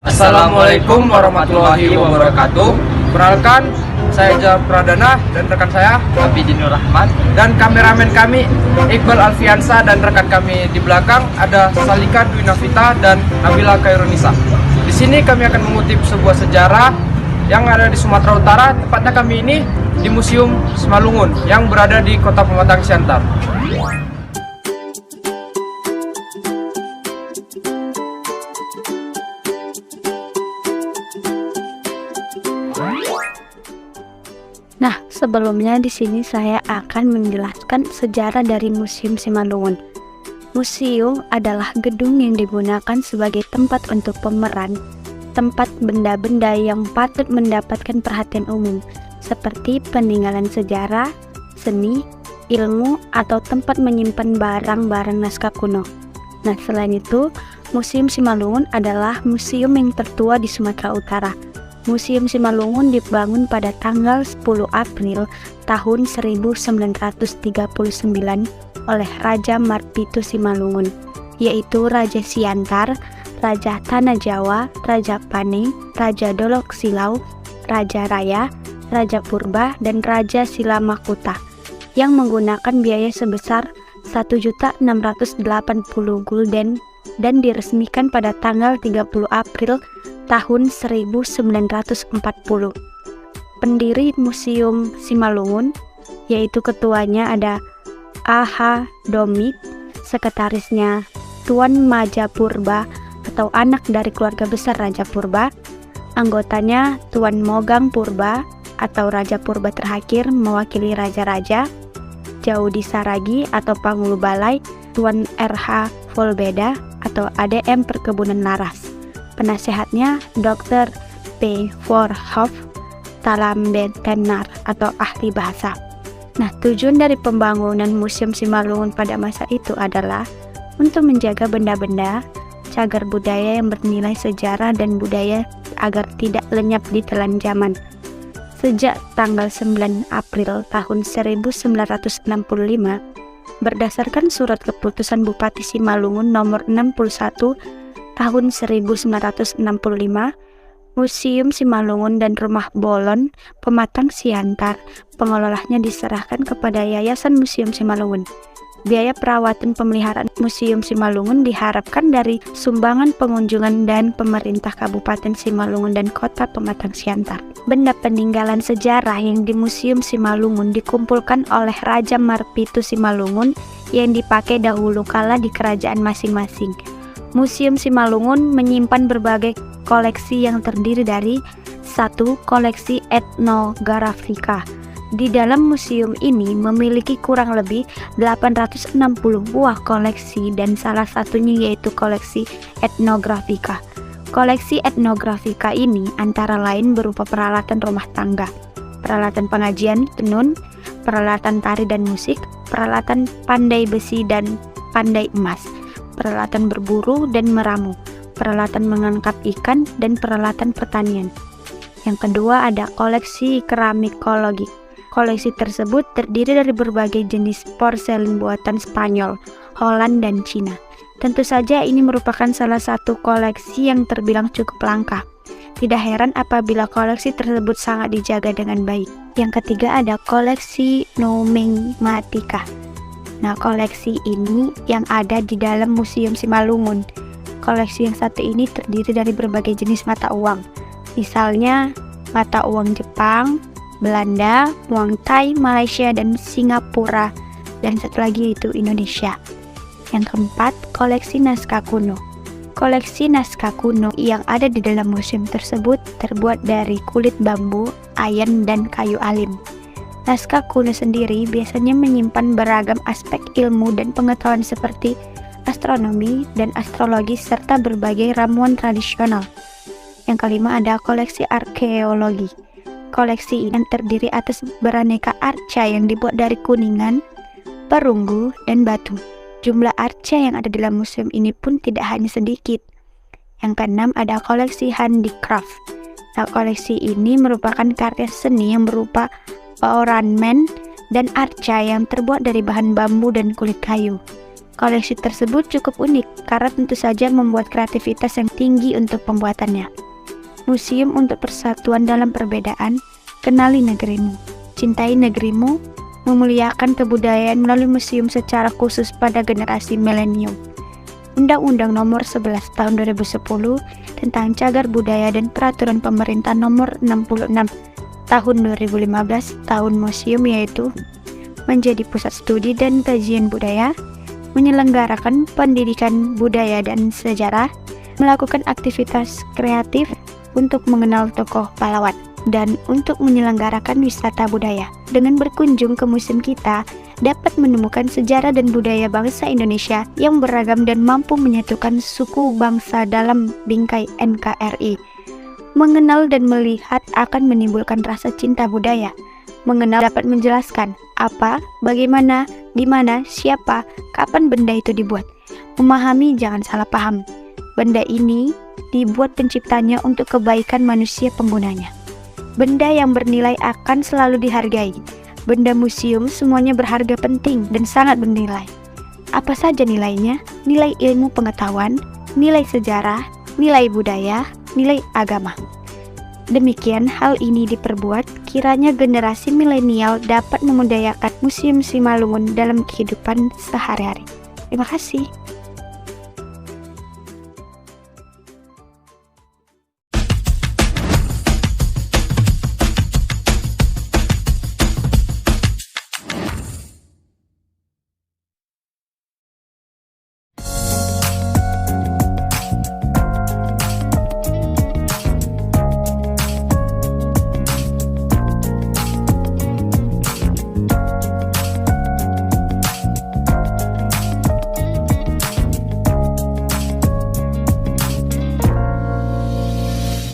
Assalamualaikum warahmatullahi wabarakatuh. Perkenalkan, saya Jar Pradana dan rekan saya Abidinur Rahman dan kameramen kami Iqbal Alfiansa, dan rekan kami di belakang ada Salika Dwi Navita dan Nabila Khairunisa. Di sini kami akan mengutip sebuah sejarah yang ada di Sumatera Utara, tepatnya kami ini di Museum Simalungun yang berada di Kota Pematang Siantar. Nah, sebelumnya di sini saya akan menjelaskan sejarah dari Museum Simalungun. Museum adalah gedung yang digunakan sebagai tempat untuk pemeran, tempat benda-benda yang patut mendapatkan perhatian umum, seperti peninggalan sejarah, seni, ilmu, atau tempat menyimpan barang-barang naskah kuno. Nah, selain itu, Museum Simalungun adalah museum yang tertua di Sumatera Utara. Museum Simalungun dibangun pada tanggal 10 April tahun 1939 oleh Raja Marpitu Simalungun, yaitu Raja Siantar, Raja Tanah Jawa, Raja Pane, Raja Dolok Silau, Raja Raya, Raja Purba, dan Raja Silamakuta, yang menggunakan biaya sebesar 1.680 gulden dan diresmikan pada tanggal 30 April tahun 1940. Pendiri Museum Simalungun, yaitu ketuanya ada A.H. Domit, sekretarisnya Tuan Majapurba atau anak dari keluarga besar Raja Purba, anggotanya Tuan Mogang Purba atau Raja Purba terakhir mewakili raja-raja, Jaudi Saragi atau Panghulu Balai, Tuan R.H. Volbeda atau ADM Perkebunan Laras. Penasehatnya Dr. P. Voorhoff Talambetenar atau ahli bahasa. Nah, tujuan dari pembangunan Museum Simalungun pada masa itu adalah untuk menjaga benda-benda, cagar budaya yang bernilai sejarah dan budaya agar tidak lenyap di telan zaman. Sejak tanggal 9 April tahun 1965, berdasarkan surat keputusan Bupati Simalungun nomor 61 tahun 1965, Museum Simalungun dan Rumah Bolon Pematang Siantar pengelolanya diserahkan kepada Yayasan Museum Simalungun. Biaya perawatan pemeliharaan Museum Simalungun diharapkan dari sumbangan pengunjungan dan pemerintah Kabupaten Simalungun dan Kota Pematang Siantar. Benda peninggalan sejarah yang di Museum Simalungun dikumpulkan oleh Raja Marpitu Simalungun yang dipakai dahulu kala di kerajaan masing-masing. Museum Simalungun menyimpan berbagai koleksi yang terdiri dari 1. Koleksi etnografika. Di dalam museum ini memiliki kurang lebih 860 buah koleksi dan salah satunya yaitu koleksi etnografika. Koleksi etnografika ini antara lain berupa peralatan rumah tangga, peralatan pengajian tenun, peralatan tari dan musik, peralatan pandai besi dan pandai emas, peralatan berburu dan meramu, peralatan menangkap ikan, dan peralatan pertanian. Yang kedua ada koleksi keramikologi. Koleksi tersebut terdiri dari berbagai jenis porselin buatan Spanyol, Holland, dan Cina. Tentu saja ini merupakan salah satu koleksi yang terbilang cukup langka. Tidak heran apabila koleksi tersebut sangat dijaga dengan baik. Yang ketiga ada koleksi numismatika. Nah, koleksi ini yang ada di dalam Museum Simalungun. Koleksi yang satu ini terdiri dari berbagai jenis mata uang. Misalnya mata uang Jepang, Belanda, uang Thai, Malaysia, dan Singapura, dan satu lagi itu Indonesia. Yang keempat, koleksi naskah kuno. Koleksi naskah kuno yang ada di dalam museum tersebut terbuat dari kulit bambu, ayan, dan kayu alim. Naskah kuno sendiri biasanya menyimpan beragam aspek ilmu dan pengetahuan seperti astronomi dan astrologi serta berbagai ramuan tradisional. Yang kelima ada koleksi arkeologi. Koleksi ini terdiri atas beraneka arca yang dibuat dari kuningan, perunggu, dan batu. Jumlah arca yang ada di dalam museum ini pun tidak hanya sedikit. Yang keenam ada koleksi handicraft. Nah, koleksi ini merupakan karya seni yang berupa ornamen dan arca yang terbuat dari bahan bambu dan kulit kayu. Koleksi tersebut cukup unik karena tentu saja membuat kreativitas yang tinggi untuk pembuatannya. Museum untuk Persatuan dalam Perbedaan, kenali negerimu, cintai negerimu, memuliakan kebudayaan melalui museum secara khusus pada generasi milenium. Undang-Undang Nomor 11 Tahun 2010 tentang Cagar Budaya dan Peraturan Pemerintah Nomor 66 Tahun 2015 Tahun Museum, yaitu menjadi pusat studi dan kajian budaya, menyelenggarakan pendidikan budaya dan sejarah, melakukan aktivitas kreatif untuk mengenal tokoh pahlawan, dan untuk menyelenggarakan wisata budaya. Dengan berkunjung ke museum kita, dapat menemukan sejarah dan budaya bangsa Indonesia yang beragam dan mampu menyatukan suku bangsa dalam bingkai NKRI. Mengenal dan melihat akan menimbulkan rasa cinta budaya. Mengenal dapat menjelaskan apa, bagaimana, di mana, siapa, kapan benda itu dibuat. Memahami jangan salah paham. Benda ini dibuat penciptanya untuk kebaikan manusia penggunanya. Benda yang bernilai akan selalu dihargai. Benda museum semuanya berharga penting dan sangat bernilai. Apa saja nilainya? Nilai ilmu pengetahuan, nilai sejarah, nilai budaya, nilai agama. Demikian hal ini diperbuat kiranya generasi milenial dapat memudayakan Museum Simalungun dalam kehidupan sehari-hari. Terima kasih.